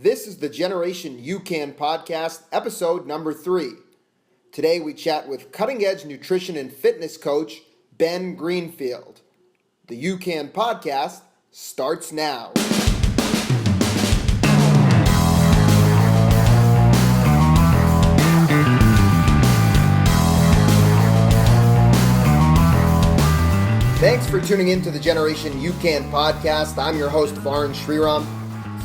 This is the Generation UCAN podcast, episode number 3. Today we chat with cutting-edge nutrition and fitness coach Ben Greenfield. The UCAN podcast starts now. Thanks for tuning in to the Generation UCAN podcast. I'm your host, Varun Sriram.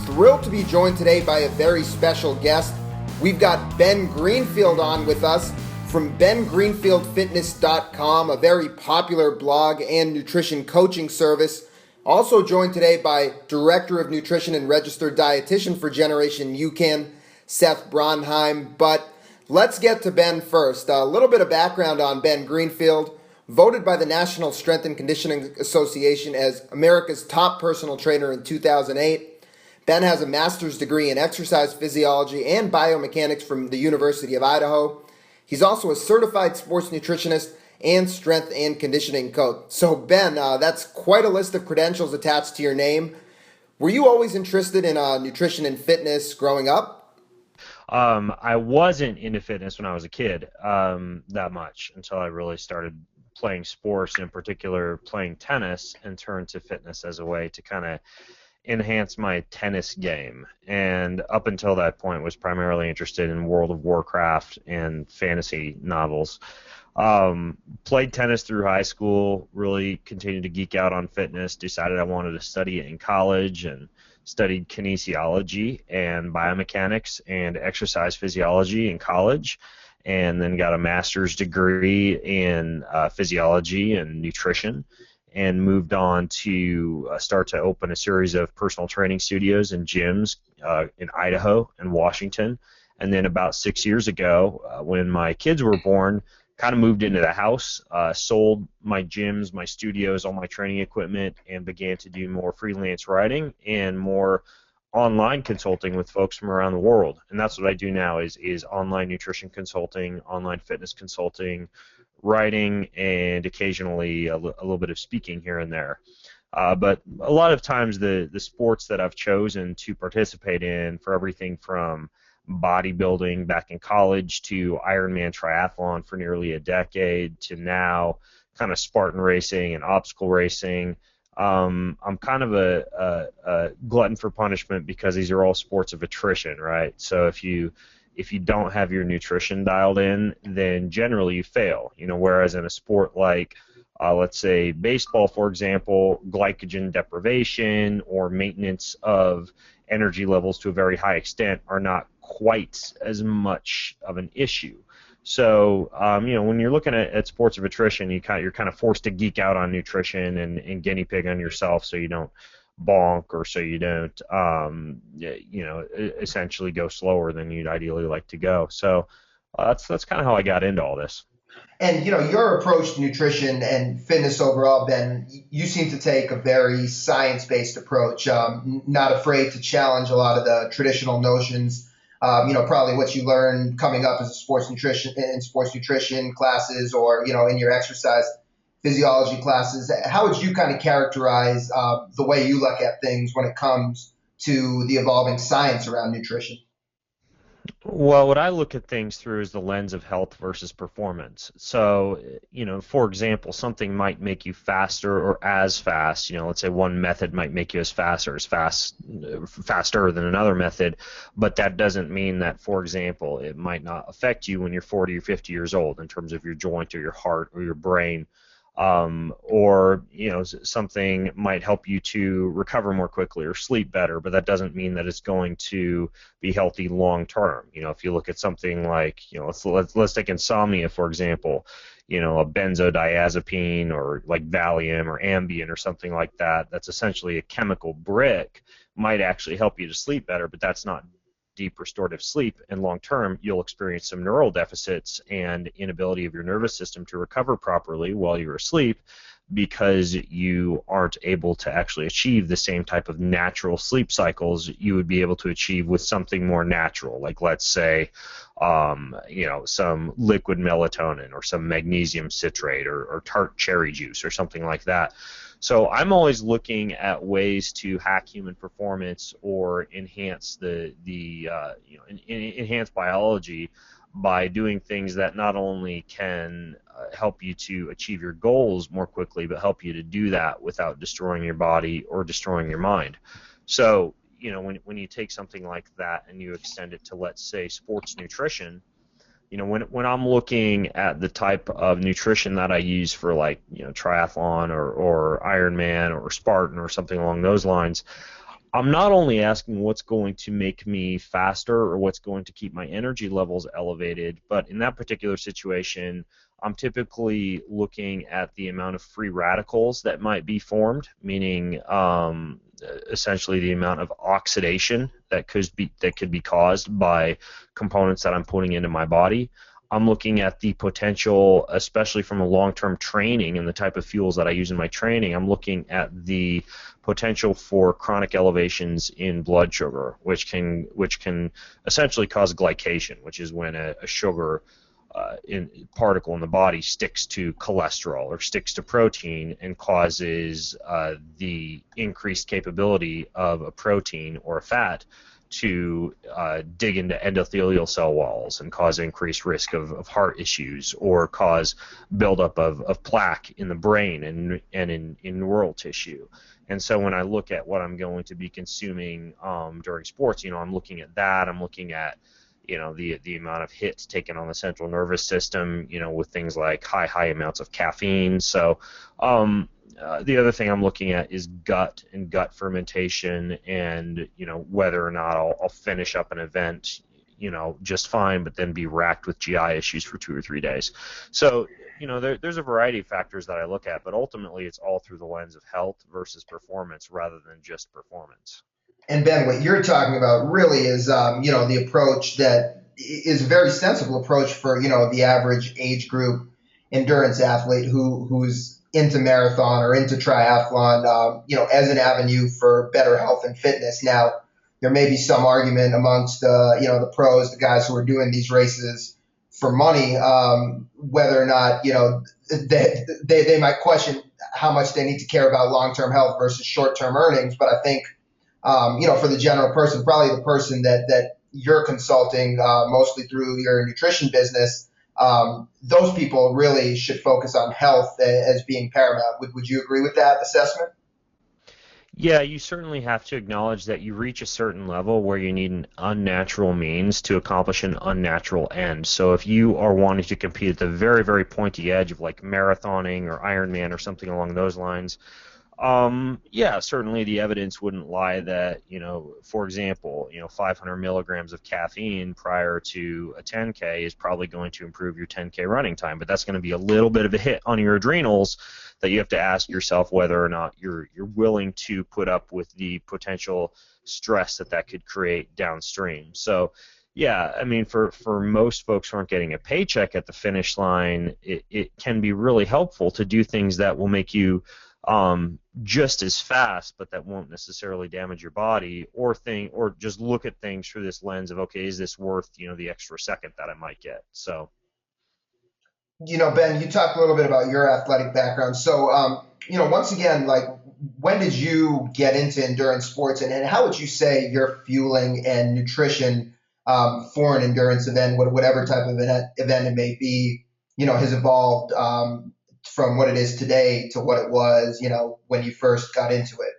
Thrilled to be joined today by a very special guest. We've got Ben Greenfield on with us from bengreenfieldfitness.com, a very popular blog and nutrition coaching service. Also joined today by Director of Nutrition and Registered Dietitian for Generation UCAN, Seth Bronheim. But let's get to Ben first. A little bit of background on Ben Greenfield. Voted by the National Strength and Conditioning Association as America's top personal trainer in 2008. Ben has a master's degree in exercise physiology and biomechanics from the University of Idaho. He's also a certified sports nutritionist and strength and conditioning coach. So Ben, that's quite a list of credentials attached to your name. Were you always interested in nutrition and fitness growing up? I wasn't into fitness when I was a kid that much until I really started playing sports, in particular playing tennis, and turned to fitness as a way to kind of enhance my tennis game. And up until that point was primarily interested in World of Warcraft and fantasy novels. Played tennis through high school, really continued to geek out on fitness, decided I wanted to study it in college, and studied kinesiology and biomechanics and exercise physiology in college, and then got a master's degree in physiology and nutrition, and moved on to start to open a series of personal training studios and gyms in Idaho and Washington. And then about 6 years ago, when my kids were born, kind of moved into the house, sold my gyms, my studios, all my training equipment, and began to do more freelance writing and more online consulting with folks from around the world. And that's what I do now is online nutrition consulting, online fitness consulting, writing, and occasionally a little bit of speaking here and there. But a lot of times the sports that I've chosen to participate in, for everything from bodybuilding back in college to Ironman triathlon for nearly a decade to now kind of Spartan racing and obstacle racing, I'm kind of a glutton for punishment because these are all sports of attrition, right? So if you don't have your nutrition dialed in, then generally you fail. Whereas in a sport like, let's say baseball, for example, glycogen deprivation or maintenance of energy levels to a very high extent are not quite as much of an issue. So, when you're looking at sports of attrition, you're kind of forced to geek out on nutrition and guinea pig on yourself so you don't bonk or so you don't, essentially go slower than you'd ideally like to go. So that's kind of how I got into all this. And, your approach to nutrition and fitness overall, Ben, you seem to take a very science-based approach, not afraid to challenge a lot of the traditional notions. Probably what you learned coming up as a sports nutrition classes or, in your exercise physiology classes. How would you kind of characterize the way you look at things when it comes to the evolving science around nutrition? Well, what I look at things through is the lens of health versus performance. So, for example, something might make you faster or as fast. Let's say one method might make you as fast or faster than another method, but that doesn't mean that, for example, it might not affect you when you're 40 or 50 years old in terms of your joint or your heart or your brain. Something might help you to recover more quickly or sleep better, but that doesn't mean that it's going to be healthy long term. If you look at something like, let's take insomnia, for example, a benzodiazepine or like Valium or Ambien or something like that, that's essentially a chemical brick, might actually help you to sleep better, but that's not deep restorative sleep, and long term you'll experience some neural deficits and inability of your nervous system to recover properly while you're asleep because you aren't able to actually achieve the same type of natural sleep cycles you would be able to achieve with something more natural, like let's say some liquid melatonin or some magnesium citrate or tart cherry juice or something like that. So I'm always looking at ways to hack human performance or enhance enhance biology by doing things that not only can help you to achieve your goals more quickly, but help you to do that without destroying your body or destroying your mind. So, when you take something like that and you extend it to, let's say, sports nutrition, when I'm looking at the type of nutrition that I use for, like, triathlon or Ironman or Spartan or something along those lines, I'm not only asking what's going to make me faster or what's going to keep my energy levels elevated, but in that particular situation, I'm typically looking at the amount of free radicals that might be formed, meaning essentially the amount of oxidation that could be caused by components that I'm putting into my body. I'm looking at the potential, especially from a long-term training and the type of fuels that I use in my training. I'm looking at the potential for chronic elevations in blood sugar, which can essentially cause glycation, which is when a sugar in particle in the body sticks to cholesterol or sticks to protein and causes the increased capability of a protein or a fat to dig into endothelial cell walls and cause increased risk of heart issues or cause buildup of plaque in the brain and in neural tissue. And so when I look at what I'm going to be consuming during sports, I'm looking at that. I'm looking at the amount of hits taken on the central nervous system, with things like high amounts of caffeine. So the other thing I'm looking at is gut and gut fermentation, and whether or not I'll finish up an event just fine, but then be racked with GI issues for 2 or 3 days. So there's a variety of factors that I look at, but ultimately it's all through the lens of health versus performance rather than just performance. And Ben, what you're talking about really is, the approach that is a very sensible approach for, the average age group endurance athlete who's into marathon or into triathlon, as an avenue for better health and fitness. Now, there may be some argument amongst the pros, the guys who are doing these races for money, whether or not, they might question how much they need to care about long-term health versus short-term earnings. But I think for the general person, probably the person that you're consulting mostly through your nutrition business, those people really should focus on health as being paramount. Would you agree with that assessment? Yeah, you certainly have to acknowledge that you reach a certain level where you need an unnatural means to accomplish an unnatural end. So if you are wanting to compete at the very, very pointy edge of, like, marathoning or Ironman or something along those lines, yeah, certainly the evidence wouldn't lie that, for example, 500 milligrams of caffeine prior to a 10K is probably going to improve your 10K running time, but that's going to be a little bit of a hit on your adrenals that you have to ask yourself whether or not you're willing to put up with the potential stress that could create downstream. So, yeah, I mean, for most folks who aren't getting a paycheck at the finish line, it can be really helpful to do things that will make you just as fast, but that won't necessarily damage your body, or just look at things through this lens of, okay, is this worth the extra second that I might get? So. Ben, you talked a little bit about your athletic background. So, once again, like, when did you get into endurance sports, and how would you say your fueling and nutrition for an endurance event, whatever type of event it may be, has evolved from what it is today to what it was, when you first got into it?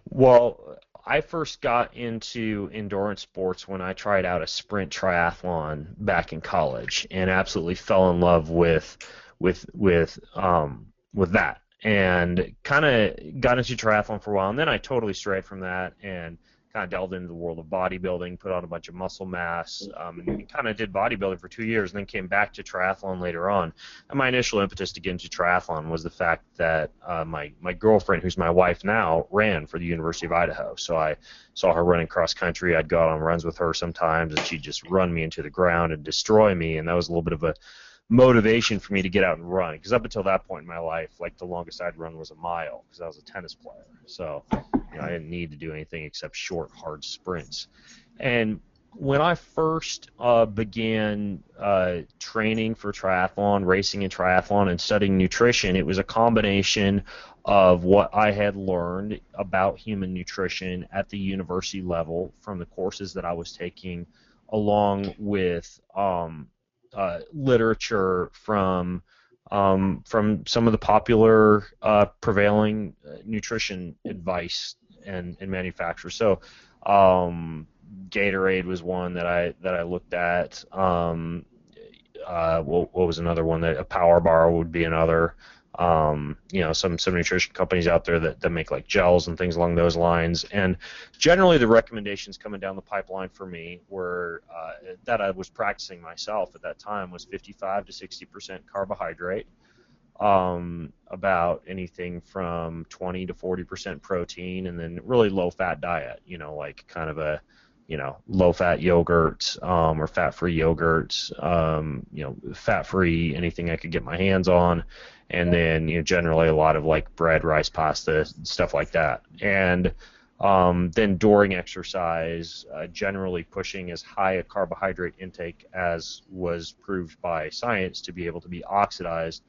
Well, I first got into endurance sports when I tried out a sprint triathlon back in college and absolutely fell in love with that, and kind of got into triathlon for a while, and then I totally strayed from that and kind of delved into the world of bodybuilding, put on a bunch of muscle mass, and kind of did bodybuilding for 2 years, and then came back to triathlon later on. And my initial impetus to get into triathlon was the fact that my girlfriend, who's my wife now, ran for the University of Idaho. So I saw her running cross country. I'd go out on runs with her sometimes, and she'd just run me into the ground and destroy me. And that was a little bit of a motivation for me to get out and run, because up until that point in my life, like, the longest I'd run was a mile because I was a tennis player. So I didn't need to do anything except short, hard sprints. And when I first began training for triathlon, racing in triathlon, and studying nutrition, it was a combination of what I had learned about human nutrition at the university level from the courses that I was taking, along with literature from some of the popular prevailing nutrition advice and manufacturers. So Gatorade was one that I looked at. What was another one? That a Power Bar would be another. Some nutrition companies out there that make like gels and things along those lines. And generally, the recommendations coming down the pipeline for me were that I was practicing myself at that time was 55 to 60% carbohydrate, about anything from 20 to 40% protein, and then really low fat diet, like kind of a, low fat yogurt, or fat free yogurt, fat free anything I could get my hands on, and then generally a lot of like bread, rice, pasta, stuff like that. And then during exercise, generally pushing as high a carbohydrate intake as was proved by science to be able to be oxidized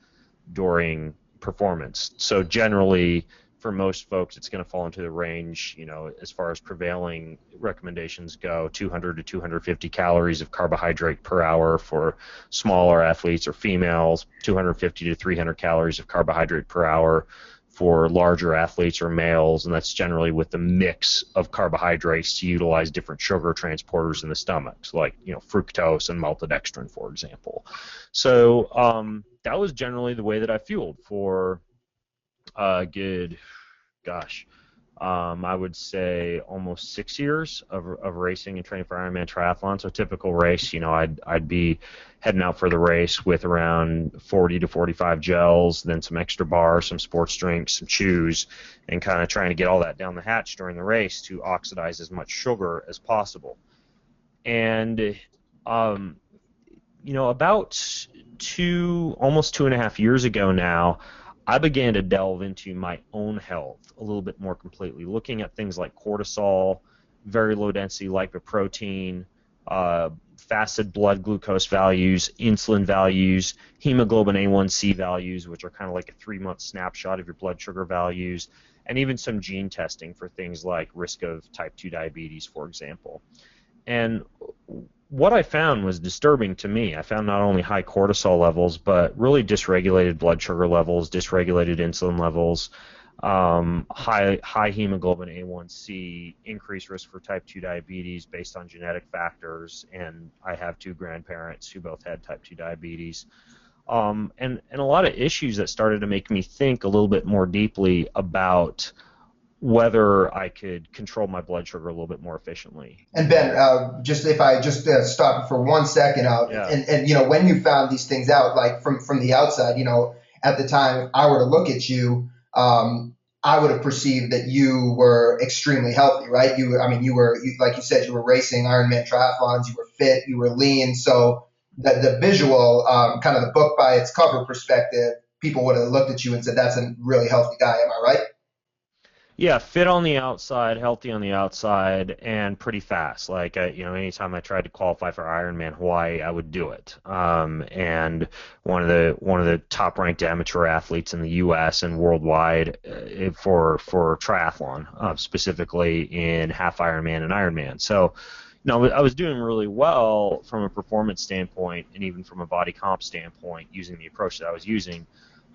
during performance. So generally, for most folks, it's going to fall into the range, as far as prevailing recommendations go, 200 to 250 calories of carbohydrate per hour for smaller athletes or females, 250 to 300 calories of carbohydrate per hour for larger athletes or males, and that's generally with the mix of carbohydrates to utilize different sugar transporters in the stomachs, like fructose and maltodextrin, for example. So that was generally the way that I fueled for good, gosh, I would say almost 6 years of racing and training for Ironman triathlon. So typical race, I'd be heading out for the race with around 40 to 45 gels, then some extra bars, some sports drinks, some chews, and kind of trying to get all that down the hatch during the race to oxidize as much sugar as possible. And about almost 2.5 years ago now, I began to delve into my own health a little bit more completely, looking at things like cortisol, very low density lipoprotein, fasted blood glucose values, insulin values, hemoglobin A1C values, which are kind of like a 3-month snapshot of your blood sugar values, and even some gene testing for things like risk of type 2 diabetes, for example. And what I found was disturbing to me. I found not only high cortisol levels, but really dysregulated blood sugar levels, dysregulated insulin levels, high hemoglobin A1C, increased risk for type 2 diabetes based on genetic factors, and I have 2 grandparents who both had type 2 diabetes, and a lot of issues that started to make me think a little bit more deeply about whether I could control my blood sugar a little bit more efficiently. And Ben, if I stop for 1 second out, Yeah. and when you found these things out, like from the outside, at the time, if I were to look at you, I would have perceived that you were extremely healthy, right? Like you said, you were racing Ironman triathlons, you were fit, you were lean. So the visual, kind of the book by its cover perspective, people would have looked at you and said, that's a really healthy guy. Am I right? Yeah, fit on the outside, healthy on the outside, and pretty fast. Like, anytime I tried to qualify for Ironman Hawaii, I would do it. And one of the top-ranked amateur athletes in the U.S. and worldwide for triathlon, specifically in half Ironman and Ironman. So, I was doing really well from a performance standpoint, and even from a body comp standpoint, using the approach that I was using,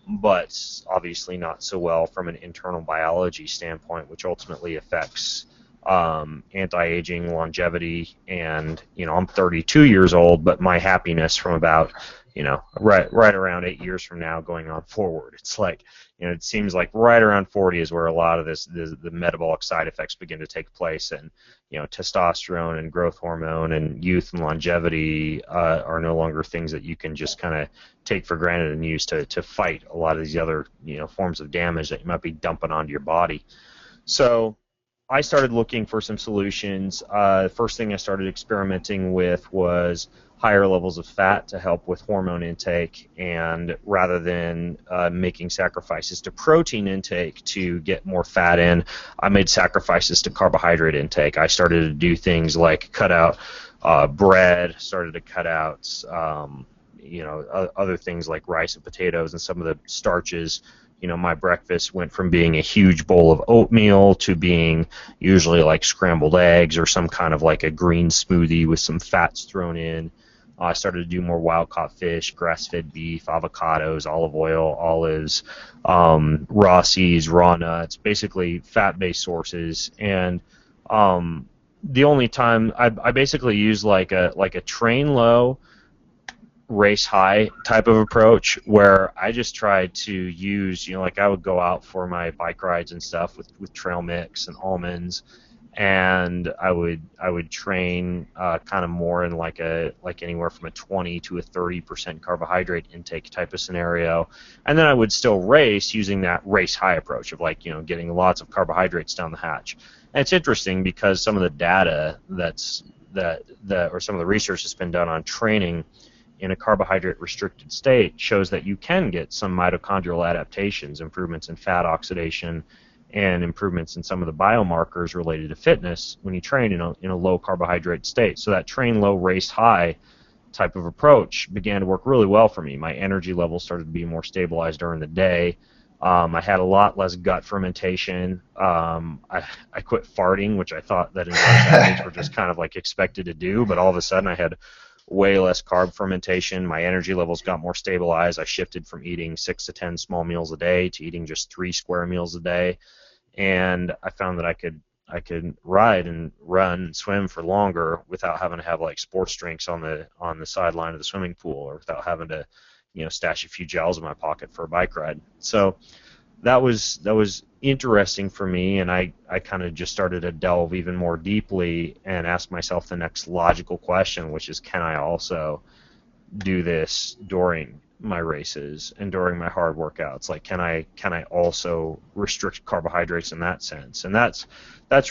but obviously not so well from an internal biology standpoint, which ultimately affects anti-aging, longevity, and I'm 32 years old, but my happiness from about right around 8 years from now going on forward, it's like it seems like right around 40 is where a lot of the metabolic side effects begin to take place, and testosterone and growth hormone and youth and longevity are no longer things that you can just kind of take for granted and use to fight a lot of these other forms of damage that you might be dumping onto your body. So I started looking for some solutions. The first thing I started experimenting with was higher levels of fat to help with hormone intake, and rather than making sacrifices to protein intake to get more fat in, I made sacrifices to carbohydrate intake. I started to do things like cut out bread, started to cut out other things like rice and potatoes and some of the starches. My breakfast went from being a huge bowl of oatmeal to being usually like scrambled eggs or some kind of like a green smoothie with some fats thrown in. I started to do more wild caught fish, grass fed beef, avocados, olive oil, olives, raw seeds, raw nuts, basically fat based sources. And the only time I basically use like a train low, race high type of approach where I just tried to use, like I would go out for my bike rides and stuff with trail mix and almonds, and I would train kind of more in like anywhere from a 20 to a 30% carbohydrate intake type of scenario, and then I would still race using that race high approach of like getting lots of carbohydrates down the hatch. And it's interesting because some of the data that or some of the research that's been done on training in a carbohydrate restricted state shows that you can get some mitochondrial adaptations, improvements in fat oxidation, and improvements in some of the biomarkers related to fitness when you train in a low carbohydrate state. So that train low, race high type of approach began to work really well for me. My energy levels started to be more stabilized during the day. I had a lot less gut fermentation. I quit farting, which I thought that endurance athletes were just kind of like expected to do, but all of a sudden I had way less carb fermentation. My energy levels got more stabilized. I shifted from eating 6 to 10 small meals a day to eating just 3 square meals a day, and I found that I could ride and run and swim for longer without having to have like sports drinks on the sideline of the swimming pool, or without having to stash a few gels in my pocket for a bike ride. So that was interesting for me, and I kind of just started to delve even more deeply and ask myself the next logical question, which is, can I also do this during my races and during my hard workouts? Like, can I also restrict carbohydrates in that sense? And that's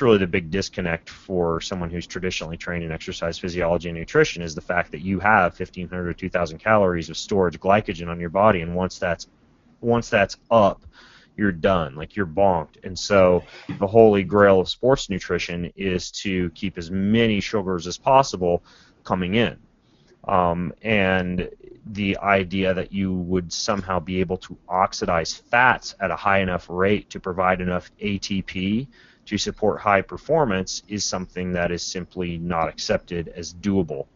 really the big disconnect for someone who's traditionally trained in exercise physiology and nutrition, is the fact that you have 1,500 or 2,000 calories of storage glycogen on your body, and once that's up, you're done, like you're bonked. And so the holy grail of sports nutrition is to keep as many sugars as possible coming in. And the idea that you would somehow be able to oxidize fats at a high enough rate to provide enough ATP to support high performance is something that is simply not accepted as doable.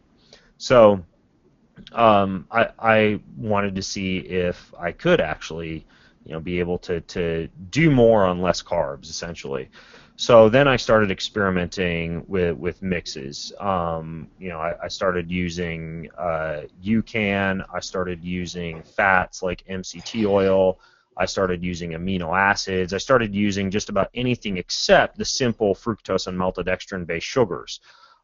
So I wanted to see if I could actually be able to do more on less carbs, essentially. So then I started experimenting with mixes. I started using UCAN. I started using fats like MCT oil. I started using amino acids. I started using just about anything except the simple fructose and maltodextrin-based sugars.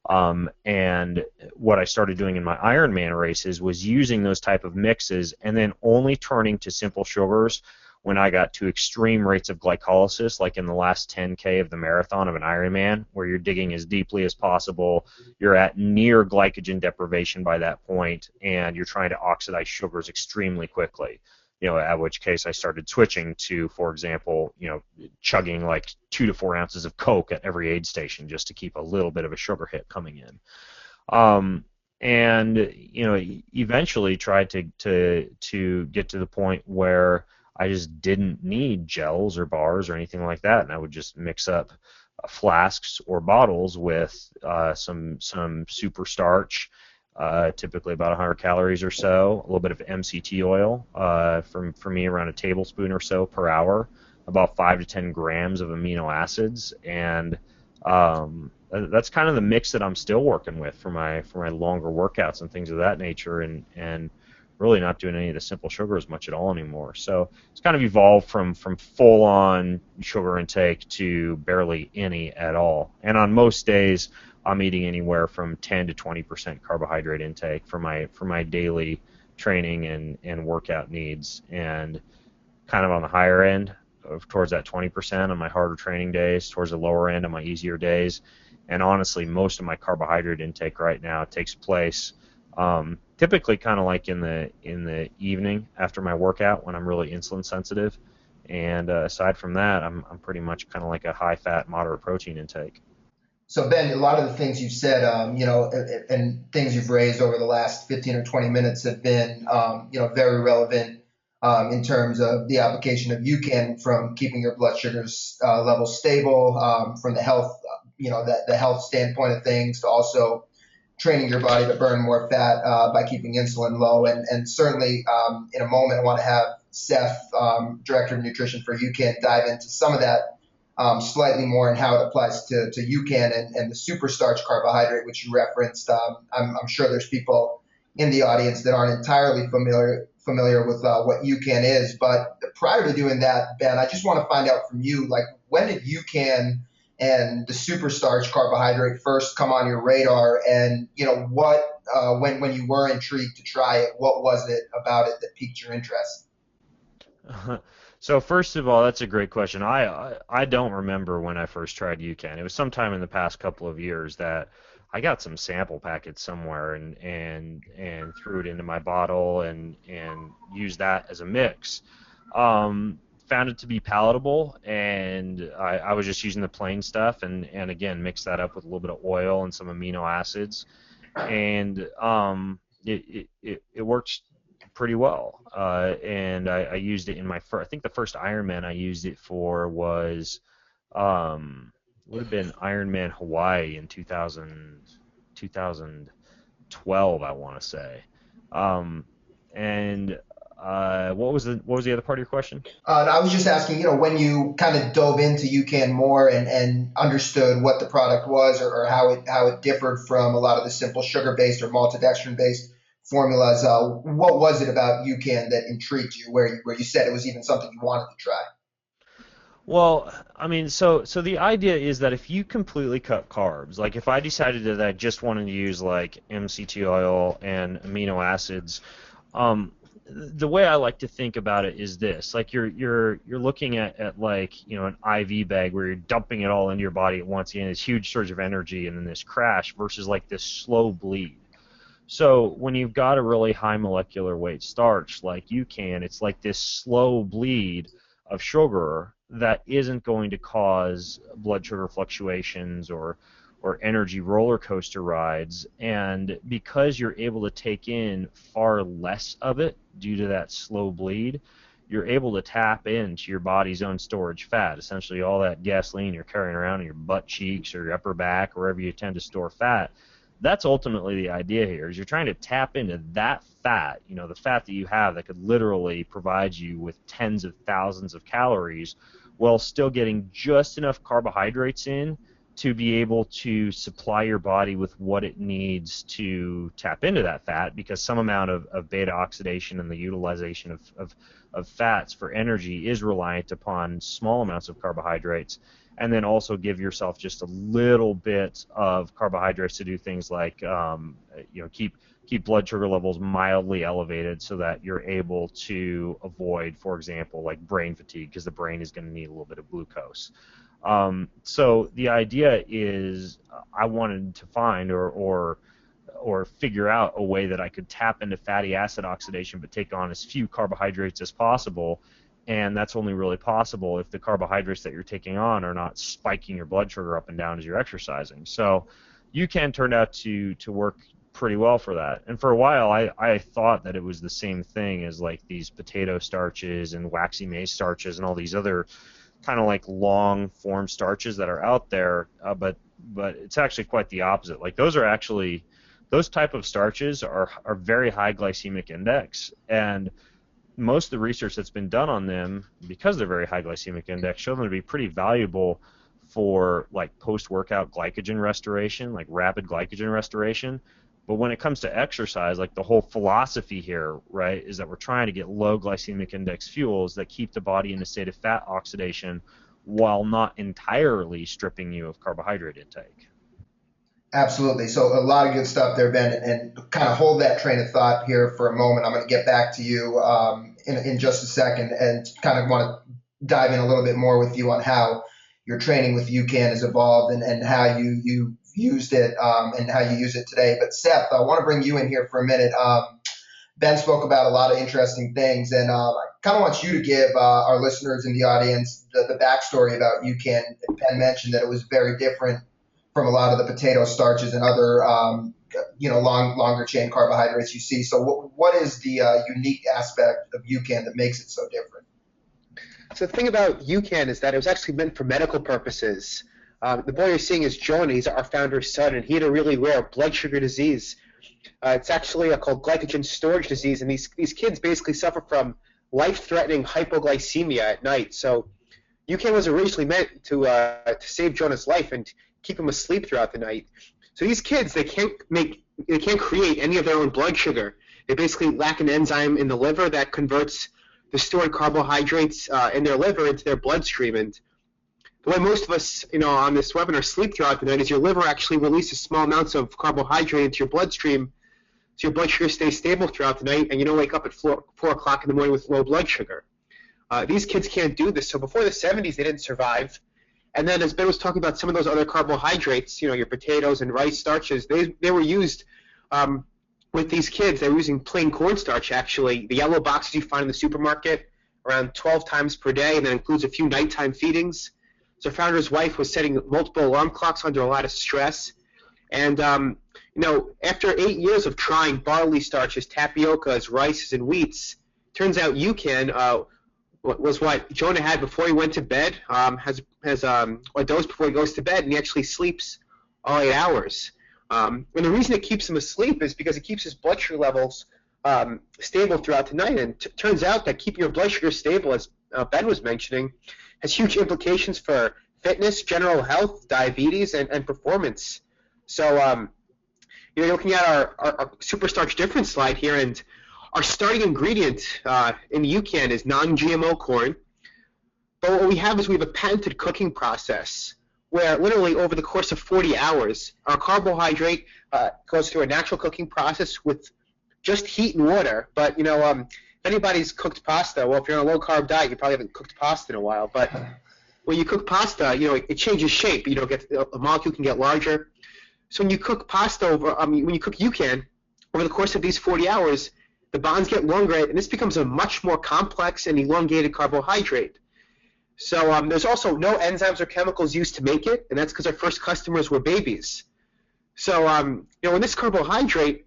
And what I started doing in my Ironman races was using those type of mixes and then only turning to simple sugars when I got to extreme rates of glycolysis, like in the last 10K of the marathon of an Ironman, where you're digging as deeply as possible, you're at near glycogen deprivation by that point, and you're trying to oxidize sugars extremely quickly. At which case I started switching to, for example, chugging like 2 to 4 ounces of Coke at every aid station just to keep a little bit of a sugar hit coming in. And eventually tried to get to the point where I just didn't need gels or bars or anything like that, and I would just mix up flasks or bottles with some super starch, typically about 100 calories or so, a little bit of MCT oil, for me around a tablespoon or so per hour, about 5 to 10 grams of amino acids, and that's kind of the mix that I'm still working with for my longer workouts and things of that nature, and really not doing any of the simple sugars much at all anymore. So it's kind of evolved from full-on sugar intake to barely any at all. And on most days, I'm eating anywhere from 10 to 20% carbohydrate intake for my daily training and workout needs, and kind of on the higher end towards that 20% on my harder training days, towards the lower end on my easier days. And honestly, most of my carbohydrate intake right now takes place typically kind of like in the evening after my workout when I'm really insulin sensitive. And aside from that, I'm pretty much kind of like a high fat, moderate protein intake. So Ben, a lot of the things you've said, and things you've raised over the last 15 or 20 minutes have been, very relevant in terms of the application of UCAN from keeping your blood sugars levels stable, from the health, the health standpoint of things, to also training your body to burn more fat by keeping insulin low. And certainly, in a moment, I want to have Seth, Director of Nutrition for UCAN, dive into some of that slightly more and how it applies to UCAN and the super starch carbohydrate, which you referenced. I'm sure there's people in the audience that aren't entirely familiar with what UCAN is. But prior to doing that, Ben, I just want to find out from you, like, when did UCAN and the super starch carbohydrate first come on your radar? And, what, when you were intrigued to try it, what was it about it that piqued your interest? So first of all, that's a great question. I don't remember when I first tried UCAN. It was sometime in the past couple of years that I got some sample packets somewhere and threw it into my bottle and used that as a mix. Found it to be palatable, and I was just using the plain stuff and again mixed that up with a little bit of oil and some amino acids, and it worked pretty well. And I used it in my first, I think the first Ironman I used it for was would have been Ironman Hawaii in 2012, I want to say. Um, and what was the other part of your question? I was just asking, when you kind of dove into UCAN more and understood what the product was, or how it differed from a lot of the simple sugar-based or maltodextrin-based formulas. What was it about UCAN that intrigued you, where you said it was even something you wanted to try? Well, I mean, so the idea is that if you completely cut carbs, like if I decided that I just wanted to use like MCT oil and amino acids, um, the way I like to think about it is this: like you're looking at like an IV bag where you're dumping it all into your body at once, and this huge surge of energy and then this crash versus like this slow bleed. So when you've got a really high molecular weight starch like you can, it's like this slow bleed of sugar that isn't going to cause blood sugar fluctuations or energy roller coaster rides. And because you're able to take in far less of it due to that slow bleed, you're able to tap into your body's own storage fat, essentially all that gasoline you're carrying around in your butt cheeks or your upper back, wherever you tend to store fat. That's ultimately the idea here, is you're trying to tap into that fat, the fat that you have that could literally provide you with tens of thousands of calories while still getting just enough carbohydrates in to be able to supply your body with what it needs to tap into that fat, because some amount of beta oxidation and the utilization of fats for energy is reliant upon small amounts of carbohydrates, and then also give yourself just a little bit of carbohydrates to do things like keep blood sugar levels mildly elevated so that you're able to avoid, for example, like brain fatigue, because the brain is going to need a little bit of glucose. So the idea is I wanted to find or figure out a way that I could tap into fatty acid oxidation but take on as few carbohydrates as possible. And that's only really possible if the carbohydrates that you're taking on are not spiking your blood sugar up and down as you're exercising. So UCAN turned out to work pretty well for that. And for a while, I thought that it was the same thing as like these potato starches and waxy maize starches and all these other kind of like long form starches that are out there, but it's actually quite the opposite. Like those type of starches are very high glycemic index, and most of the research that's been done on them, because they're very high glycemic index, show them to be pretty valuable for like post-workout glycogen restoration, like rapid glycogen restoration. But when it comes to exercise, like the whole philosophy here, right, is that we're trying to get low glycemic index fuels that keep the body in a state of fat oxidation while not entirely stripping you of carbohydrate intake. Absolutely. So a lot of good stuff there, Ben, and kind of hold that train of thought here for a moment. I'm going to get back to you in just a second and kind of want to dive in a little bit more with you on how your training with UCAN has evolved and how you used it and how you use it today. But Seth, I want to bring you in here for a minute. Ben spoke about a lot of interesting things, and I kind of want you to give our listeners in the audience the backstory about UCAN. Ben mentioned that it was very different from a lot of the potato starches and other longer chain carbohydrates you see. So what is the unique aspect of UCAN that makes it so different? So the thing about UCAN is that it was actually meant for medical purposes. The boy you're seeing is Jonah. He's our founder's son, and he had a really rare blood sugar disease. It's actually called glycogen storage disease, and these kids basically suffer from life-threatening hypoglycemia at night. So UCAN was originally meant to save Jonah's life and keep him asleep throughout the night. So these kids, they can't create any of their own blood sugar. They basically lack an enzyme in the liver that converts the stored carbohydrates in their liver into their bloodstream. And the way most of us, on this webinar sleep throughout the night is your liver actually releases small amounts of carbohydrate into your bloodstream, so your blood sugar stays stable throughout the night, and you don't wake up at 4 o'clock in the morning with low blood sugar. These kids can't do this. So before the 70s, they didn't survive. And then as Ben was talking about some of those other carbohydrates, your potatoes and rice starches, they were used with these kids. They were using plain cornstarch, actually. The yellow boxes you find in the supermarket, around 12 times per day, and that includes a few nighttime feedings. So founder's wife was setting multiple alarm clocks under a lot of stress. And, after 8 years of trying barley starches, tapiocas, rices, and wheats, turns out UCAN was what Jonah had before he went to bed, has a dose before he goes to bed, and he actually sleeps all 8 hours. And the reason it keeps him asleep is because it keeps his blood sugar levels stable throughout the night. And it turns out that keeping your blood sugar stable, as Ben was mentioning, has huge implications for fitness, general health, diabetes, and performance. So you're looking at our superstarch difference slide here, and our starting ingredient in UCAN is non-GMO corn. But what we have a patented cooking process where literally over the course of 40 hours, our carbohydrate goes through a natural cooking process with just heat and water. But, if anybody's cooked pasta, well, if you're on a low-carb diet, you probably haven't cooked pasta in a while. But when you cook pasta, it changes shape. The molecule can get larger. So when you cook pasta when you cook UCAN, over the course of these 40 hours, the bonds get longer, and this becomes a much more complex and elongated carbohydrate. So there's also no enzymes or chemicals used to make it, and that's because our first customers were babies. So when this carbohydrate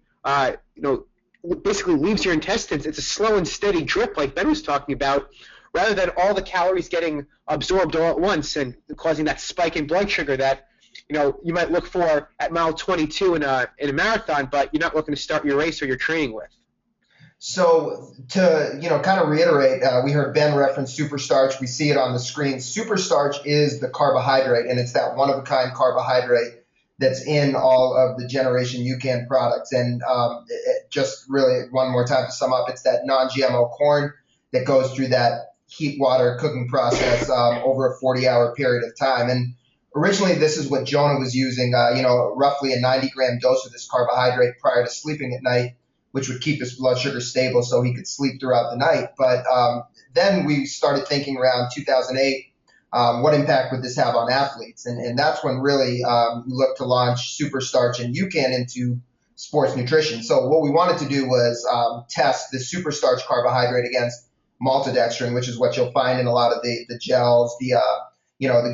basically leaves your intestines, it's a slow and steady drip like Ben was talking about, rather than all the calories getting absorbed all at once and causing that spike in blood sugar that you might look for at mile 22 in a marathon, but you're not looking to start your race or your training with. So to kind of reiterate, we heard Ben reference superstarch. We see it on the screen. Superstarch is the carbohydrate, and it's that one-of-a-kind carbohydrate that's in all of the Generation UCAN products. And just really one more time to sum up, it's that non-GMO corn that goes through that heat water cooking process over a 40-hour period of time. And originally, this is what Jonah was using, roughly a 90-gram dose of this carbohydrate prior to sleeping at night, which would keep his blood sugar stable so he could sleep throughout the night. But then we started thinking around 2008, what impact would this have on athletes? And that's when really we looked to launch Superstarch and UCAN into sports nutrition. So what we wanted to do was test the Superstarch carbohydrate against maltodextrin, which is what you'll find in a lot of the gels, the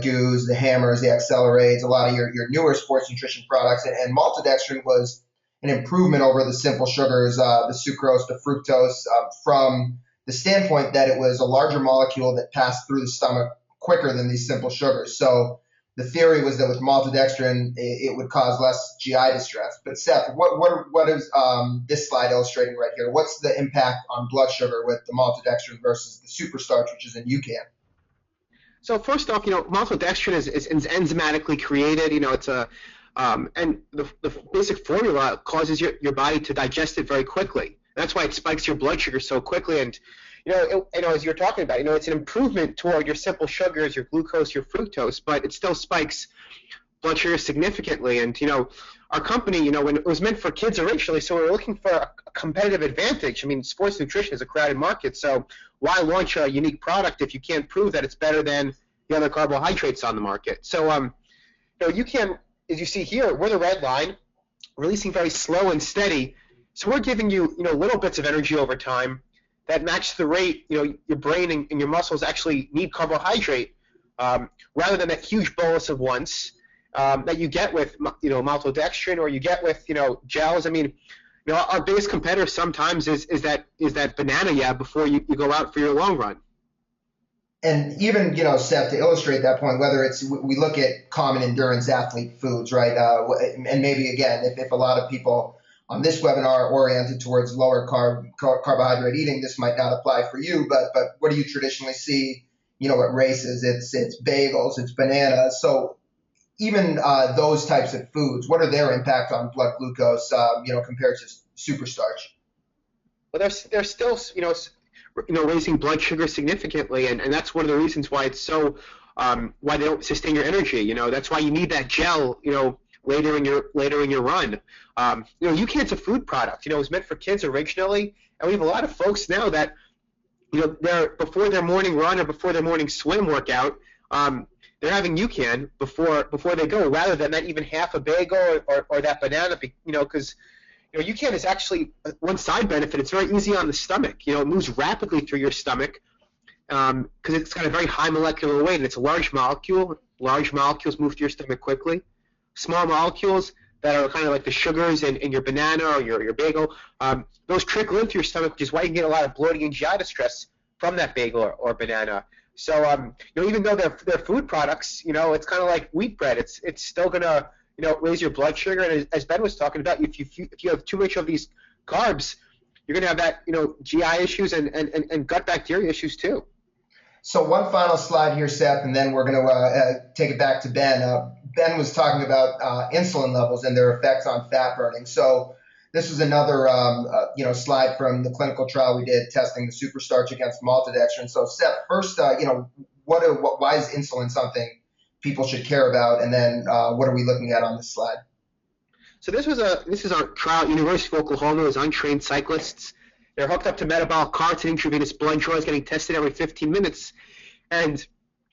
goos, the hammers, the accelerates, a lot of your newer sports nutrition products. And maltodextrin was an improvement over the simple sugars, the sucrose, the fructose, from the standpoint that it was a larger molecule that passed through the stomach quicker than these simple sugars. So the theory was that with maltodextrin, it would cause less GI distress. But Seth, what is this slide illustrating right here? What's the impact on blood sugar with the maltodextrin versus the superstarch, which is in UCAN? So first off, maltodextrin is enzymatically created. It's a and the basic formula causes your body to digest it very quickly. That's why it spikes your blood sugar so quickly. And as you're talking about, it's an improvement toward your simple sugars, your glucose, your fructose, but it still spikes blood sugar significantly. And our company, when it was meant for kids originally, so we were looking for a competitive advantage. I mean, sports nutrition is a crowded market, so why launch a unique product if you can't prove that it's better than the other carbohydrates on the market? So you can. As you see here, we're the red line, releasing very slow and steady. So we're giving you, little bits of energy over time that match the rate, your brain and your muscles actually need carbohydrate, rather than that huge bolus of once. that you get with maltodextrin, or you get with gels. I mean, our biggest competitor sometimes is that banana before you go out for your long run. And even, Seth, to illustrate that point, whether it's we look at common endurance athlete foods, right? And maybe, again, if a lot of people on this webinar are oriented towards lower carbohydrate eating, this might not apply for you. But what do you traditionally see, at races? It's bagels, it's bananas. So even those types of foods, what are their impact on blood glucose, compared to super starch? Well, they're still, raising blood sugar significantly, and that's one of the reasons why it's so why they don't sustain your energy. That's why you need that gel, later in your run. UCAN's a food product. It was meant for kids originally, and we have a lot of folks now that they're before their morning run or before their morning swim workout, they're having UCAN before they go, rather than that even half a bagel or that banana, because UCAN is actually one side benefit. It's very easy on the stomach. It moves rapidly through your stomach because it's got a very high molecular weight, and it's a large molecule. Large molecules move through your stomach quickly. Small molecules that are kind of like the sugars in your banana or your bagel, those trickle into your stomach, which is why you can get a lot of bloating and GI distress from that bagel or banana. So even though they're food products, it's kind of like wheat bread. It's still gonna raise your blood sugar, and as Ben was talking about, if you have too much of these carbs, you're gonna have that GI issues and gut bacteria issues too. So one final slide here, Seth, and then we're going to take it back to Ben. Ben was talking about insulin levels and their effects on fat burning. So this is another slide from the clinical trial we did testing the superstarch against maltodextrin. So Seth, first, why is insulin something people should care about, and then what are we looking at on this slide? So this is our trial at University of Oklahoma. It was untrained cyclists. They're hooked up to metabolic carts and intravenous blood draws, getting tested every 15 minutes. And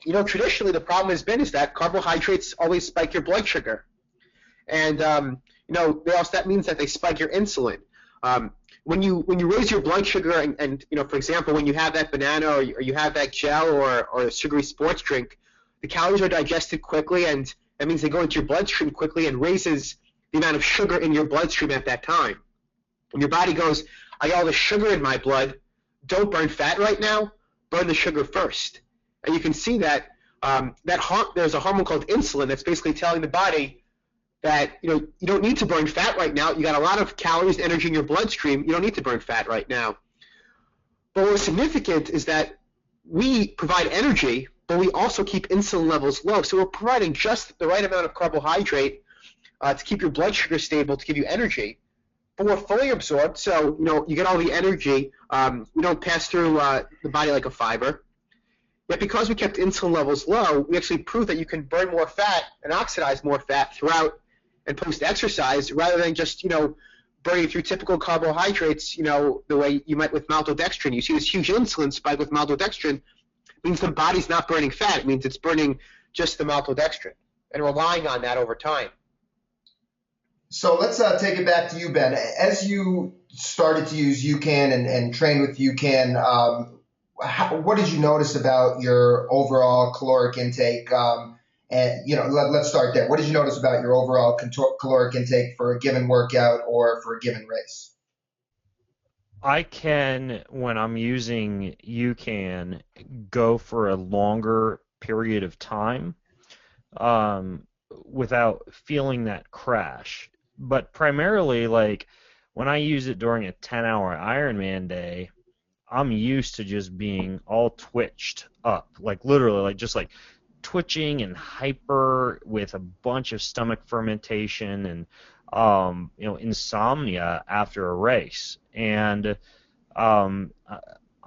traditionally the problem has been is that carbohydrates always spike your blood sugar, and that means that they spike your insulin. When you raise your blood sugar, and for example, when you have that banana or you have that gel or a sugary sports drink, the calories are digested quickly, and that means they go into your bloodstream quickly and raises the amount of sugar in your bloodstream at that time. And your body goes, I got all the sugar in my blood, don't burn fat right now, burn the sugar first. And you can see that there's a hormone called insulin that's basically telling the body that you don't need to burn fat right now. You got a lot of calories and energy in your bloodstream. You don't need to burn fat right now. But what's significant is that we provide energy, but we also keep insulin levels low. So we're providing just the right amount of carbohydrate to keep your blood sugar stable, to give you energy. But we're fully absorbed, so you get all the energy. We don't pass through the body like a fiber. Yet because we kept insulin levels low, we actually proved that you can burn more fat and oxidize more fat throughout and post-exercise, rather than just burning through typical carbohydrates, the way you might with maltodextrin. You see this huge insulin spike with maltodextrin. It means the body's not burning fat. It means it's burning just the maltodextrin and relying on that over time. So let's take it back to you, Ben. As you started to use UCAN and trained with UCAN, what did you notice about your overall caloric intake? Let's start there. What did you notice about your overall caloric intake for a given workout or for a given race? I can, when I'm using UCAN, go for a longer period of time without feeling that crash. But primarily, like when I use it during a 10-hour Ironman day, I'm used to just being all twitched up, like literally, like just like twitching and hyper with a bunch of stomach fermentation and insomnia after a race. And I'm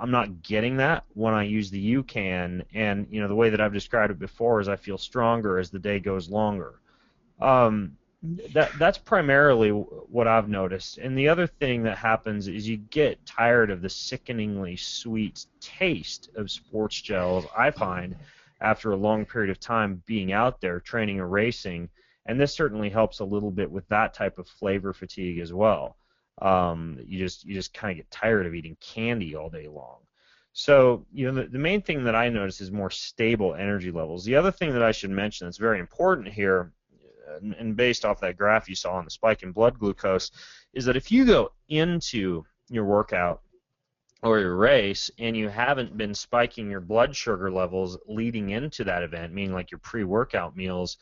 not getting that when I use the UCAN. And the way that I've described it before is I feel stronger as the day goes longer. That's primarily what I've noticed. And the other thing that happens is you get tired of the sickeningly sweet taste of sports gels, I find, after a long period of time being out there training or racing. And this certainly helps a little bit with that type of flavor fatigue as well. You just kind of get tired of eating candy all day long. So, the main thing that I notice is more stable energy levels. The other thing that I should mention that's very important here, and based off that graph you saw on the spike in blood glucose, is that if you go into your workout or your race and you haven't been spiking your blood sugar levels leading into that event, meaning like your pre-workout meals,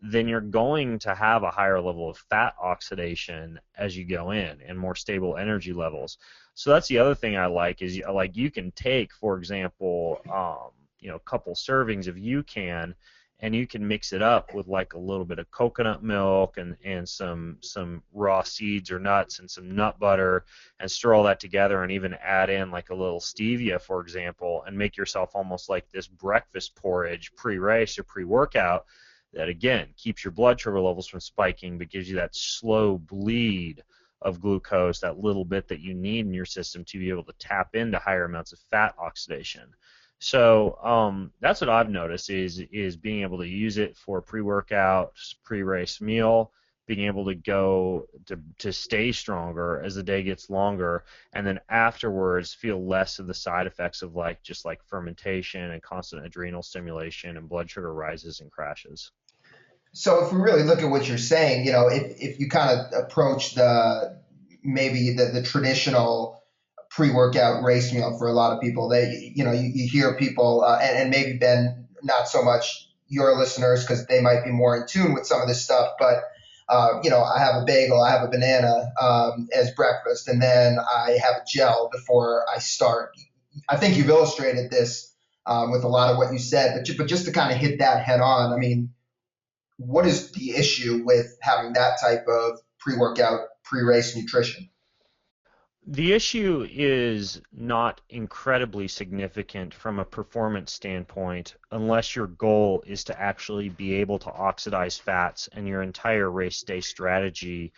then you're going to have a higher level of fat oxidation as you go in and more stable energy levels. So that's the other thing I like is like you can take, for example, a couple servings of UCAN, and you can mix it up with like a little bit of coconut milk and some raw seeds or nuts and some nut butter, and stir all that together, and even add in like a little stevia, for example, and make yourself almost like this breakfast porridge pre-race or pre-workout that, again, keeps your blood sugar levels from spiking but gives you that slow bleed of glucose, that little bit that you need in your system to be able to tap into higher amounts of fat oxidation. So that's what I've noticed is being able to use it for pre-workout, pre-race meal, being able to go to stay stronger as the day gets longer, and then afterwards feel less of the side effects of like just like fermentation and constant adrenal stimulation and blood sugar rises and crashes. So if we really look at what you're saying, if you kind of approach maybe the traditional pre-workout race meal for a lot of people, you hear people, and maybe Ben, not so much your listeners because they might be more in tune with some of this stuff, but I have a bagel, I have a banana as breakfast, and then I have a gel before I start. I think you've illustrated this with a lot of what you said, but just to kind of hit that head on, I mean, what is the issue with having that type of pre-workout, pre-race nutrition? The issue is not incredibly significant from a performance standpoint unless your goal is to actually be able to oxidize fats and your entire race day strategy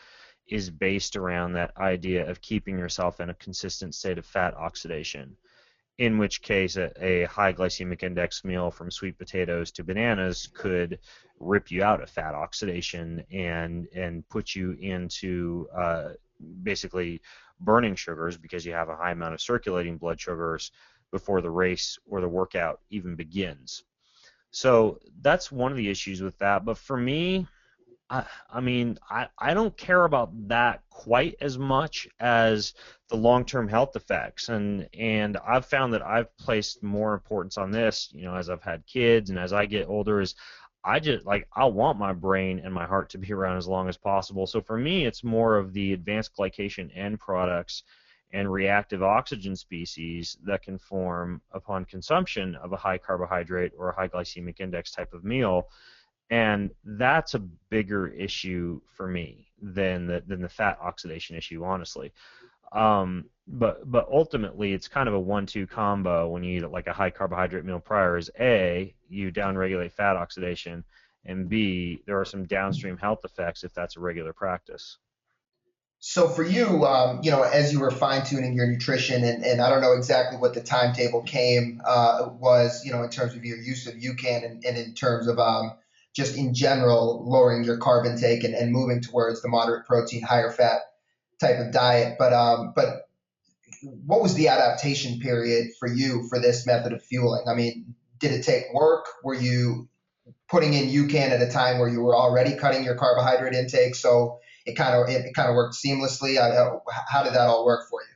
is based around that idea of keeping yourself in a consistent state of fat oxidation. In which case a high glycemic index meal from sweet potatoes to bananas could rip you out of fat oxidation and put you into basically burning sugars because you have a high amount of circulating blood sugars before the race or the workout even begins. So that's one of the issues with that. But for me, I don't care about that quite as much as the long-term health effects, and I've found that I've placed more importance on this, as I've had kids and as I get older, is I want my brain and my heart to be around as long as possible. So for me, it's more of the advanced glycation end products and reactive oxygen species that can form upon consumption of a high carbohydrate or a high glycemic index type of meal. And that's a bigger issue for me than the fat oxidation issue, honestly. But ultimately, it's kind of a 1-2 combo when you eat like a high carbohydrate meal prior. Is A, you downregulate fat oxidation, and B, there are some downstream health effects if that's a regular practice. So for you, as you were fine tuning your nutrition, and I don't know exactly what the timetable was, in terms of your use of UCAN and in terms of just in general lowering your carb intake and moving towards the moderate protein, higher fat type of diet. But what was the adaptation period for you for this method of fueling? I mean, did it take work? Were you putting in UCAN at a time where you were already cutting your carbohydrate intake, so it kind of worked seamlessly? How did that all work for you?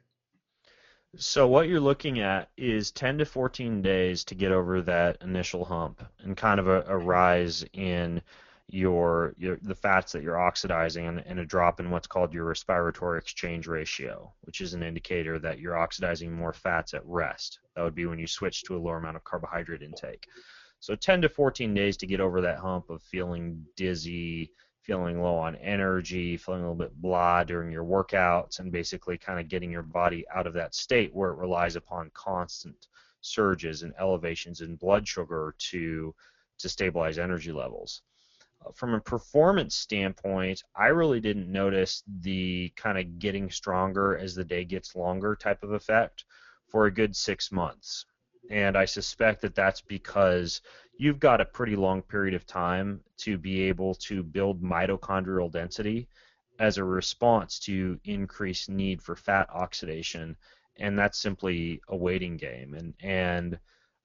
So what you're looking at is 10 to 14 days to get over that initial hump and kind of a rise in the fats that you're oxidizing and a drop in what's called your respiratory exchange ratio, which is an indicator that you're oxidizing more fats at rest. That would be when you switch to a lower amount of carbohydrate intake. So 10 to 14 days to get over that hump of feeling dizzy, feeling low on energy, feeling a little bit blah during your workouts, and basically kind of getting your body out of that state where it relies upon constant surges and elevations in blood sugar to stabilize energy levels. From a performance standpoint, I really didn't notice the kind of getting stronger as the day gets longer type of effect for a good 6 months. And I suspect that that's because you've got a pretty long period of time to be able to build mitochondrial density as a response to increased need for fat oxidation, and that's simply a waiting game. And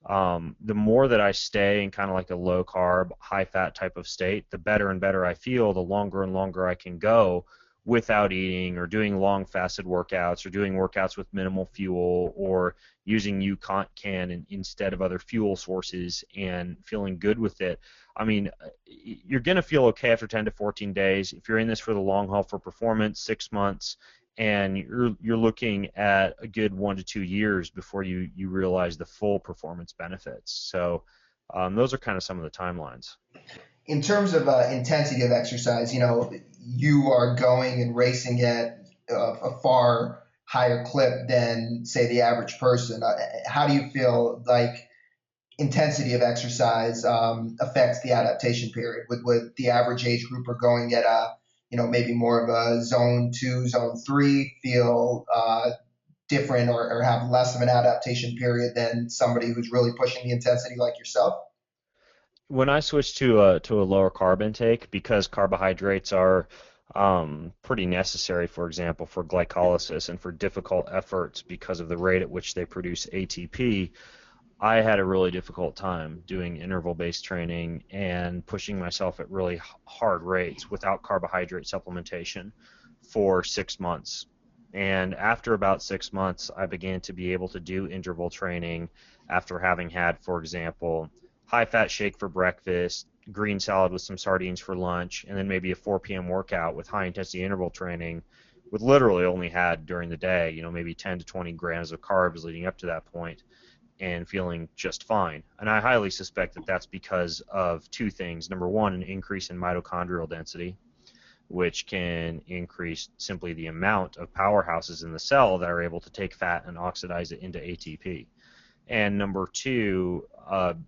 The more that I stay in kind of like a low carb, high fat type of state, the better and better I feel, the longer and longer I can go without eating or doing long fasted workouts or doing workouts with minimal fuel or using UCAN instead of other fuel sources and feeling good with it. I mean, you're going to feel okay after 10 to 14 days. If you're in this for the long haul for performance, 6 months, and you're looking at a good 1 to 2 years before you realize the full performance benefits. So those are kind of some of the timelines. In terms of intensity of exercise, you are going and racing at a far higher clip than, say, the average person. How do you feel like intensity of exercise affects the adaptation period? Would the average age grouper going at maybe more of a zone 2, zone 3 feel different or have less of an adaptation period than somebody who's really pushing the intensity like yourself? When I switched to a lower carb intake, because carbohydrates are pretty necessary, for example, for glycolysis and for difficult efforts because of the rate at which they produce ATP, I had a really difficult time doing interval-based training and pushing myself at really hard rates without carbohydrate supplementation for 6 months. And after about 6 months, I began to be able to do interval training after having had, for example, high-fat shake for breakfast, green salad with some sardines for lunch, and then maybe a 4 p.m. workout with high-intensity interval training, with literally only had during the day, maybe 10 to 20 grams of carbs leading up to that point, and feeling just fine. And I highly suspect that that's because of two things. Number one, an increase in mitochondrial density, which can increase simply the amount of powerhouses in the cell that are able to take fat and oxidize it into ATP. And number two,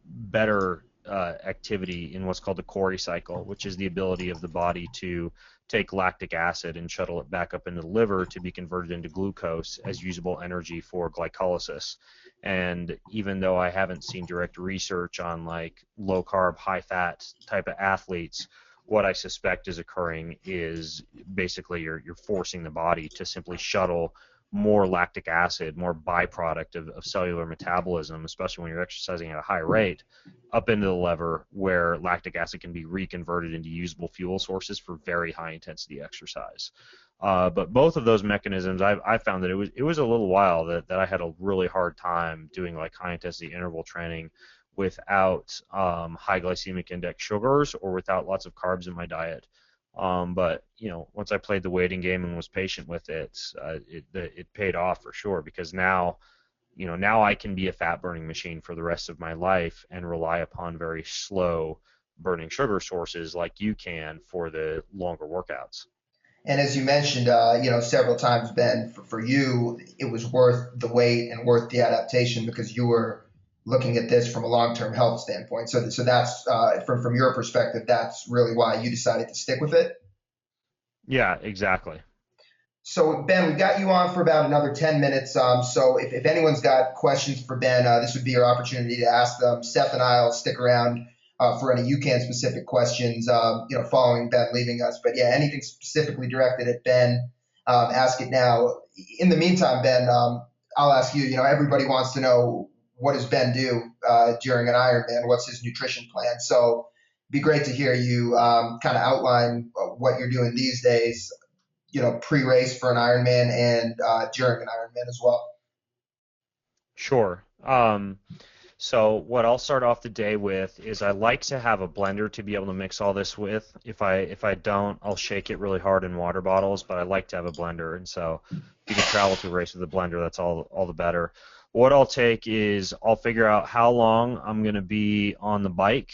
better activity in what's called the Cori cycle, which is the ability of the body to take lactic acid and shuttle it back up into the liver to be converted into glucose as usable energy for glycolysis. And even though I haven't seen direct research on like low carb, high fat type of athletes, what I suspect is occurring is basically you're forcing the body to simply shuttle more lactic acid, more byproduct of cellular metabolism, especially when you're exercising at a high rate, up into the liver where lactic acid can be reconverted into usable fuel sources for very high intensity exercise. But both of those mechanisms, I found that it was a little while that I had a really hard time doing like high intensity interval training without high glycemic index sugars or without lots of carbs in my diet. But once I played the waiting game and was patient with it, it paid off for sure, because now I can be a fat burning machine for the rest of my life and rely upon very slow burning sugar sources like you can for the longer workouts. And as you mentioned, several times, Ben, for you, it was worth the wait and worth the adaptation because you were looking at this from a long-term health standpoint. So that's from your perspective, that's really why you decided to stick with it. Yeah, exactly. So Ben, we've got you on for about another 10 minutes. So if anyone's got questions for Ben, this would be your opportunity to ask them. Seth and I'll stick around for any UCAN specific questions, following Ben leaving us. But yeah, anything specifically directed at Ben, ask it now. In the meantime, Ben, I'll ask you, everybody wants to know, what does Ben do during an Ironman? What's his nutrition plan? So it'd be great to hear you kind of outline what you're doing these days, pre-race for an Ironman and during an Ironman as well. Sure. So what I'll start off the day with is I like to have a blender to be able to mix all this with. If I don't, I'll shake it really hard in water bottles, but I like to have a blender. And so if you can travel to a race with a blender, that's all the better. What I'll take is I'll figure out how long I'm going to be on the bike,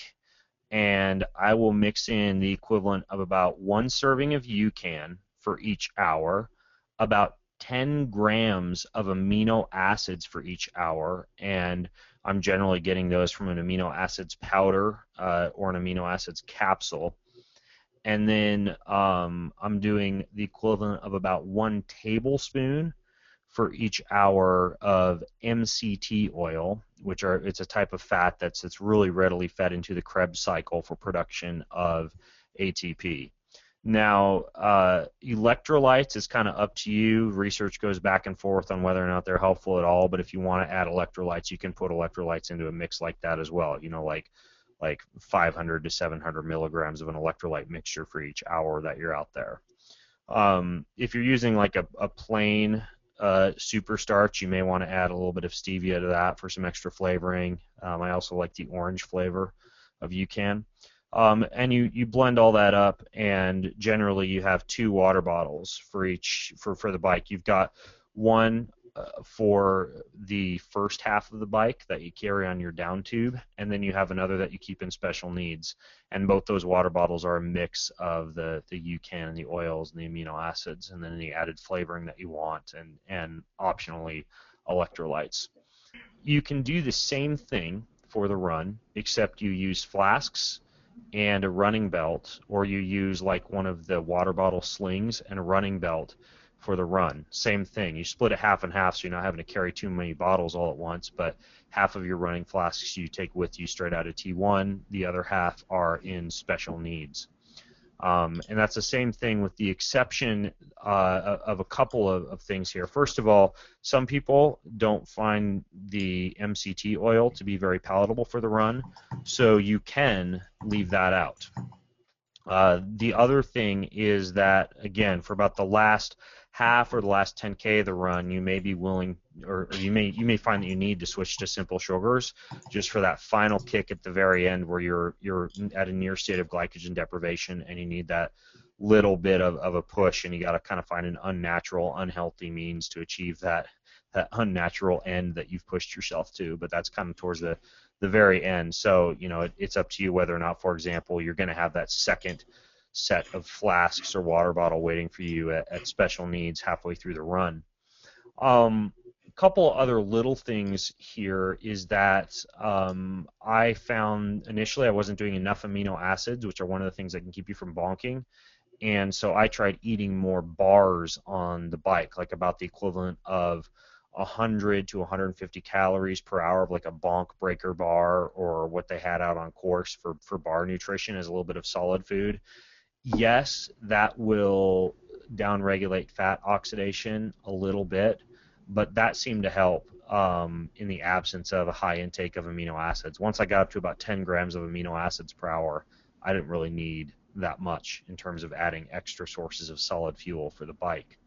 and I will mix in the equivalent of about 1 serving of UCAN for each hour, about 10 grams of amino acids for each hour, and I'm generally getting those from an amino acids powder or an amino acids capsule. And then I'm doing the equivalent of about 1 tablespoon for each hour of MCT oil, it's a type of fat that's really readily fed into the Krebs cycle for production of ATP. Now, electrolytes is kind of up to you. Research goes back and forth on whether or not they're helpful at all, but if you want to add electrolytes, you can put electrolytes into a mix like that as well. Like 500 to 700 milligrams of an electrolyte mixture for each hour that you're out there. If you're using like a plain super starch, you may want to add a little bit of stevia to that for some extra flavoring. I also like the orange flavor of UCAN. And you blend all that up, and generally you have 2 water bottles for each for the bike. You've got one for the first half of the bike that you carry on your down tube, and then you have another that you keep in special needs. And both those water bottles are a mix of the UCAN and the oils and the amino acids, and then the added flavoring that you want, and optionally electrolytes. You can do the same thing for the run, except you use flasks and a running belt, or you use like one of the water bottle slings and a running belt for the run. Same thing. You split it half and half, so you're not having to carry too many bottles all at once, but half of your running flasks you take with you straight out of T1. The other half are in special needs. And that's the same thing with the exception of a couple of things here. First of all, some people don't find the MCT oil to be very palatable for the run, so you can leave that out. The other thing is that, again, for about the last half or the last 10K of the run, you may be willing, or you may find that you need to switch to simple sugars just for that final kick at the very end where you're at a near state of glycogen deprivation and you need that little bit of a push, and you got to kind of find an unnatural, unhealthy means to achieve that unnatural end that you've pushed yourself to. But that's kind of towards the very end. So, it's up to you whether or not, for example, you're going to have that second set of flasks or water bottle waiting for you at special needs halfway through the run. A couple other little things here is that I found initially I wasn't doing enough amino acids, which are one of the things that can keep you from bonking. And so I tried eating more bars on the bike, like about the equivalent of 100 to 150 calories per hour of like a bonk breaker bar, or what they had out on course for bar nutrition as a little bit of solid food. Yes, that will downregulate fat oxidation a little bit, but that seemed to help in the absence of a high intake of amino acids. Once I got up to about 10 grams of amino acids per hour, I didn't really need that much in terms of adding extra sources of solid fuel for the bike.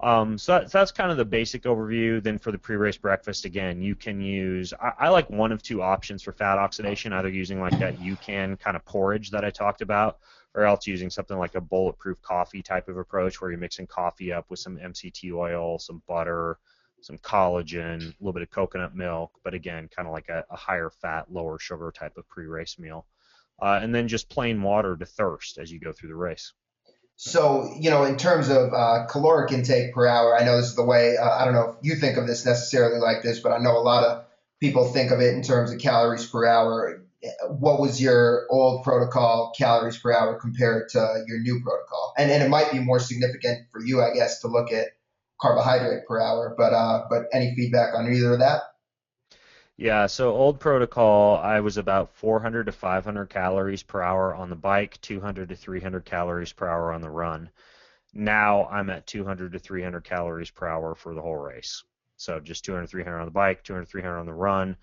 So that's kind of the basic overview. Then for the pre-race breakfast, again, you can use, I like one of 2 options for fat oxidation, either using like that UCAN kind of porridge that I talked about, or else using something like a bulletproof coffee type of approach where you're mixing coffee up with some MCT oil, some butter, some collagen, a little bit of coconut milk, but again, kind of like a higher fat, lower sugar type of pre-race meal. And then just plain water to thirst as you go through the race. So, in terms of caloric intake per hour, I know this is the way, I don't know if you think of this necessarily like this, but I know a lot of people think of it in terms of calories per hour. What was your old protocol calories per hour compared to your new protocol? And it might be more significant for you, I guess, to look at carbohydrate per hour, but any feedback on either of that? Yeah, so old protocol, I was about 400 to 500 calories per hour on the bike, 200 to 300 calories per hour on the run. Now I'm at 200 to 300 calories per hour for the whole race. So just 200, 300 on the bike, 200, 300 on the run.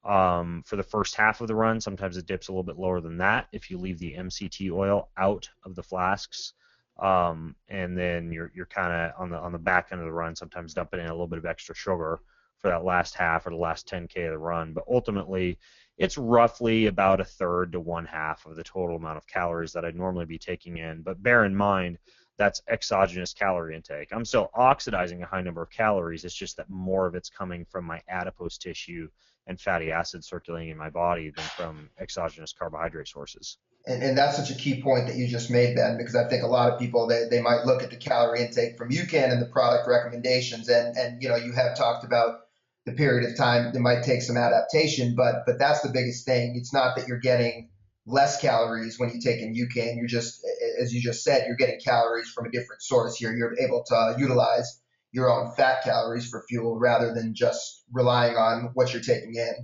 For the first half of the run, sometimes it dips a little bit lower than that if you leave the MCT oil out of the flasks. And then you're kind of on the back end of the run, sometimes dumping in a little bit of extra sugar for that last half or the last 10K of the run. But ultimately, it's roughly about a third to one half of the total amount of calories that I'd normally be taking in. But bear in mind, that's exogenous calorie intake. I'm still oxidizing a high number of calories. It's just that more of it's coming from my adipose tissue and fatty acids circulating in my body than from exogenous carbohydrate sources. And that's such a key point that you just made, Ben, because I think a lot of people, they might look at the calorie intake from UCAN and the product recommendations, and you have talked about the period of time it might take some adaptation, but that's the biggest thing. It's not that you're getting less calories when you take in UCAN. You're just, as you just said, you're getting calories from a different source here. You're able to utilize your own fat calories for fuel rather than just relying on what you're taking in.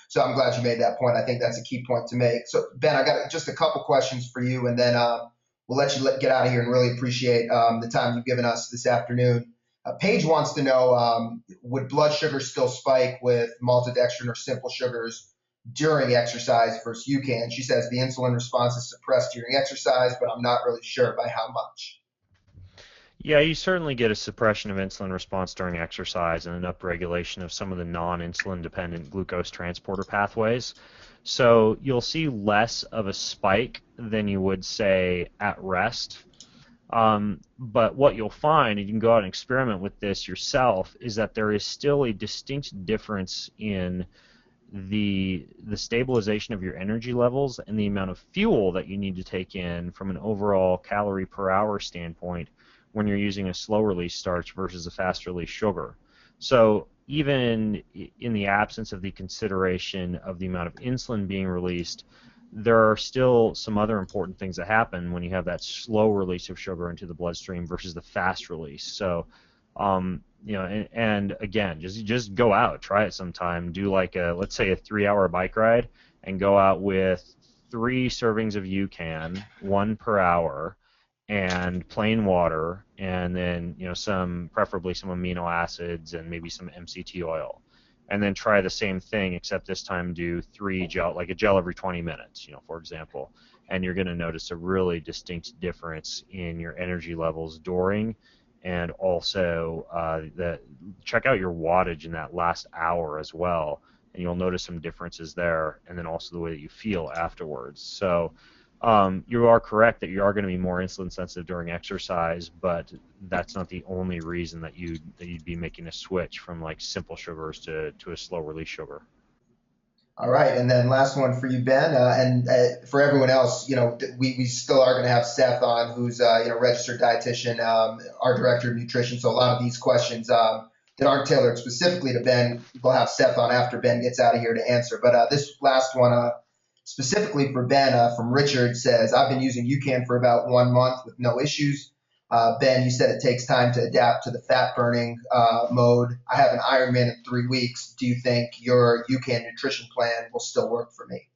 So I'm glad you made that point. I think that's a key point to make. So Ben, I got just a couple questions for you, and then we'll let you get out of here and really appreciate the time you've given us this afternoon. Paige wants to know, would blood sugar still spike with maltodextrin or simple sugars during exercise versus UCAN? She says the insulin response is suppressed during exercise, but I'm not really sure by how much. Yeah, you certainly get a suppression of insulin response during exercise and an upregulation of some of the non-insulin dependent glucose transporter pathways. So you'll see less of a spike than you would say at rest. But what you'll find, and you can go out and experiment with this yourself, is that there is still a distinct difference in the stabilization of your energy levels and the amount of fuel that you need to take in from an overall calorie per hour standpoint when you're using a slow release starch versus a fast release sugar. So even in the absence of the consideration of the amount of insulin being released, there are still some other important things that happen when you have that slow release of sugar into the bloodstream versus the fast release. So and again, just go out, try it sometime. Do like let's say a 3-hour bike ride, and go out with 3 servings of UCAN, 1 per hour, and plain water, and then preferably some amino acids and maybe some MCT oil, and then try the same thing, except this time do 3 gel, like a gel every 20 minutes, for example, and you're going to notice a really distinct difference in your energy levels during, and also check out your wattage in that last hour as well, and you'll notice some differences there, and then also the way that you feel afterwards. So you are correct that you are going to be more insulin sensitive during exercise, but that's not the only reason that you'd be making a switch from like simple sugars to a slow release sugar. All right, and then last one for you, Ben, and for everyone else, we still are going to have Seth on, who's registered dietitian, our director of nutrition. So a lot of these questions that aren't tailored specifically to Ben, we'll have Seth on after Ben gets out of here to answer. But this last one, specifically for Ben, from Richard, says, I've been using UCAN for about 1 month with no issues. Ben, you said it takes time to adapt to the fat burning mode. I have an Ironman in 3 weeks. Do you think your UCAN nutrition plan will still work for me?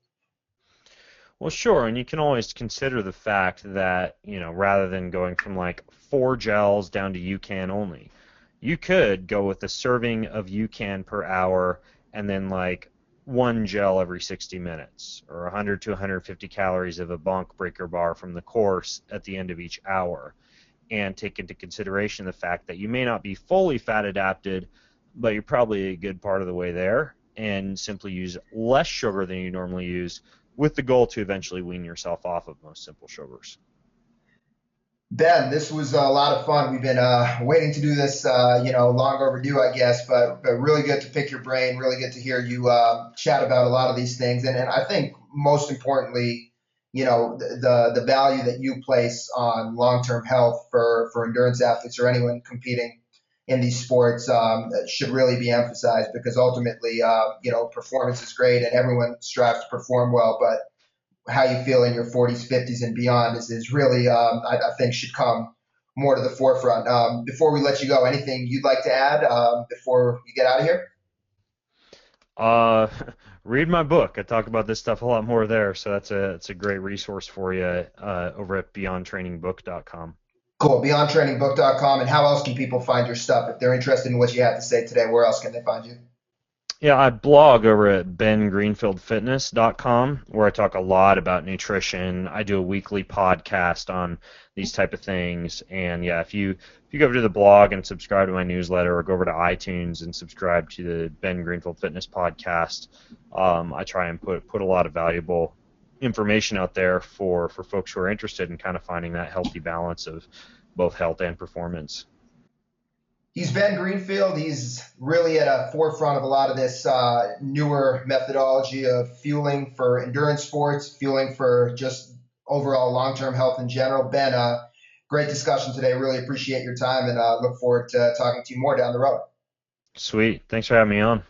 Well, sure, and you can always consider the fact that, rather than going from like 4 gels down to UCAN only, you could go with a serving of UCAN per hour and then like 1 gel every 60 minutes, or 100 to 150 calories of a bonk breaker bar from the course at the end of each hour, and take into consideration the fact that you may not be fully fat adapted, but you're probably a good part of the way there, and simply use less sugar than you normally use, with the goal to eventually wean yourself off of most simple sugars. Ben, this was a lot of fun. We've been waiting to do this, long overdue, I guess, but really good to pick your brain, really good to hear you chat about a lot of these things. And I think most importantly, the value that you place on long-term health for endurance athletes or anyone competing in these sports should really be emphasized, because ultimately, performance is great and everyone strives to perform well, but how you feel in your 40s, 50s, and beyond is really, I think, should come more to the forefront. Before we let you go, anything you'd like to add before you get out of here? Uh, Read my book. I talk about this stuff a lot more there, so it's a great resource for you over at beyondtrainingbook.com. Cool. Beyondtrainingbook.com. And how else can people find your stuff? If they're interested in what you have to say today, where else can they find you? Yeah, I blog over at bengreenfieldfitness.com, where I talk a lot about nutrition. I do a weekly podcast on these type of things, and yeah, if you go over to the blog and subscribe to my newsletter, or go over to iTunes and subscribe to the Ben Greenfield Fitness podcast, I try and put a lot of valuable information out there for folks who are interested in kind of finding that healthy balance of both health and performance. He's Ben Greenfield. He's really at a forefront of a lot of this newer methodology of fueling for endurance sports, fueling for just overall long-term health in general. Ben, great discussion today. Really appreciate your time, and look forward to talking to you more down the road. Sweet. Thanks for having me on.